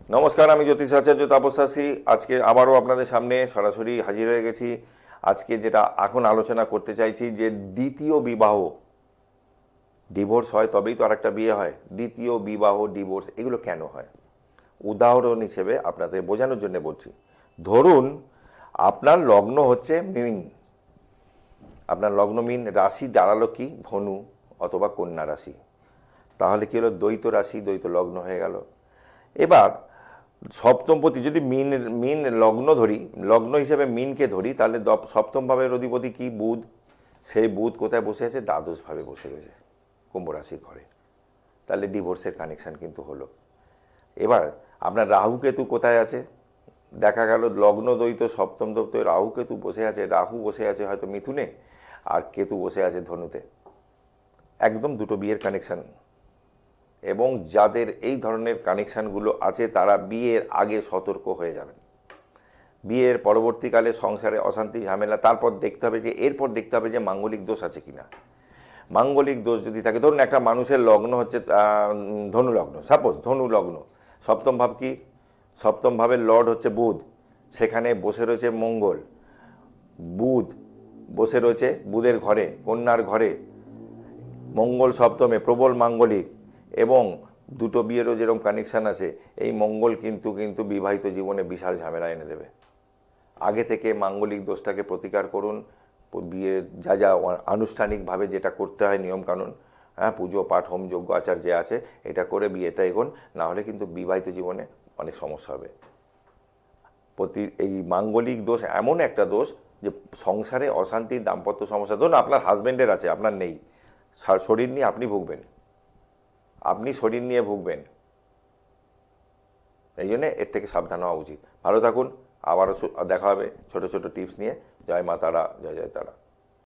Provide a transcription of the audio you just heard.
নমস্কার, আমি জ্যোতিষ আচার্য তাপসাসী। আজকে আবারও আপনাদের সামনে সরাসরি হাজির হয়ে গেছি। আজকে যেটা এখন আলোচনা করতে চাইছি যে দ্বিতীয় বিবাহ, ডিভোর্স হয় তবেই তো আরেকটা বিয়ে হয়। দ্বিতীয় বিবাহ, ডিভোর্স, এগুলো কেন হয়? উদাহরণ হিসেবে আপনাদের বোঝানোর জন্য বলছি। ধরুন আপনার লগ্ন হচ্ছে মীন, আপনার লগ্ন মীন, রাশি দাঁড়ালো কি ধনু অথবা কন্যা রাশি। তাহলে কি হলো? দ্বৈত রাশি, দ্বৈত লগ্ন হয়ে গেল। এবার সপ্তমপতি যদি মিন মিন লগ্ন ধরি, লগ্ন হিসেবে মিনকে ধরি, তাহলে সপ্তম ভাবের অধিপতি কি? বুধ। সেই বুধ কোথায় বসে আছে? দ্বাদশ ভাবে বসে রয়েছে, কুম্ভ রাশির ঘরে। তাহলে ডিভোর্সের কানেকশান কিন্তু হলো। এবার আপনার রাহু কেতু কোথায় আছে? দেখা গেল লগ্ন দ্বৈত, সপ্তম দ্বৈত, রাহু কেতু বসে আছে। রাহু বসে আছে হয়তো মিথুনে, আর কেতু বসে আছে ধনুতে। একদম দুটো বিয়ের কানেকশান। এবং যাদের এই ধরনের কানেকশানগুলো আছে তারা বিয়ের আগে সতর্ক হয়ে যাবেন। বিয়ের পরবর্তীকালে সংসারে অশান্তি ঝামেলা, তারপর দেখতে হবে যে এরপর দেখতে হবে যে মাঙ্গলিক দোষ আছে কিনা। মাঙ্গলিক দোষ যদি থাকে, ধরুন একটা মানুষের লগ্ন হচ্ছে ধনু লগ্ন, সাপোজ ধনু লগ্ন, সপ্তম ভাব কি? সপ্তম ভাবের লর্ড হচ্ছে বুধ, সেখানে বসে রয়েছে মঙ্গল। বুধ বসে রয়েছে বুধের ঘরে, কন্যার ঘরে, মঙ্গল সপ্তমে, প্রবল মাঙ্গলিক। এবং দুটো বিয়েরও যেরকম কানেকশান আছে, এই মঙ্গল কিন্তু কিন্তু বিবাহিত জীবনে বিশাল ঝামেলা এনে দেবে। আগে থেকে মাঙ্গলিক দোষটাকে প্রতিকার করুন। বিয়ে যা যা আনুষ্ঠানিকভাবে যেটা করতে হয় নিয়মকানুন, হ্যাঁ, পুজো পাঠ হোম যজ্ঞ আচার যে আছে, এটা করে বিয়েতে এগোন। না হলে কিন্তু বিবাহিত জীবনে অনেক সমস্যা হবে। এই মাঙ্গলিক দোষ এমন একটা দোষ যে সংসারে অশান্তি, দাম্পত্য সমস্যা, ধরুন আপনার হাজব্যান্ডের আছে, আপনার নেই, শরীর নিয়ে আপনি ভুগবেন, আপনি শরীর নিয়ে ভুগবেন। এই জন্যে এর থেকে সাবধান হওয়া উচিত। ভালো থাকুন, আবারও দেখা হবে ছোট ছোট টিপস নিয়ে। জয় মা তারা, জয় জয় তারা।